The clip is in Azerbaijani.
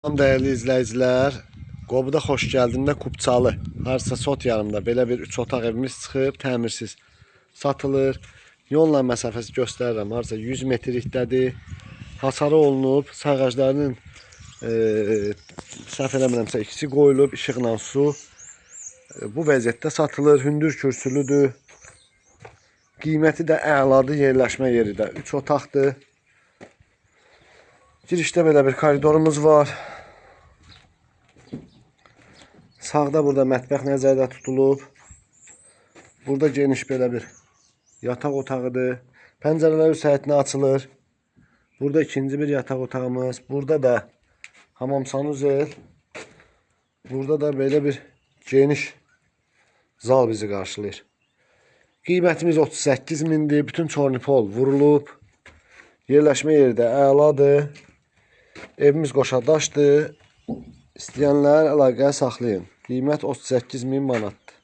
Değerli izləyicilər, Qobuda xoş gəldində Kupçalı, harsa sot yanımda belə bir 3 otaq evimiz çıxıb, təmirsiz satılır. Yolla məsafəsi göstərirəm, harsa 100 metrlikdədir. Hasarı olunub, sayğaclarının səhv eləmirəmsə ikisi qoyulub, işıqla su. Bu vəziyyətdə satılır, hündür kürsülüdür. Qiyməti də əladır, yerləşmə yeri də 3 otaqdır. Girişdə belə bir koridorumuz var. Sağda burada mətbəx nəzərdə tutulub. Burada geniş belə bir yataq otağıdır. Pəncərələr üsayətinə açılır. Burada ikinci bir yataq otağımız. Burada da hamam sanuzel. Burada da belə bir geniş zal bizi qarşılayır. Qiymətimiz 38 mindir. Bütün çornipol vurulub. Yerləşmə yeri də əladır. Evimiz qoşadaşdır. İstəyənlər əlaqə saxlayın. Qiymət 38 min manatdır.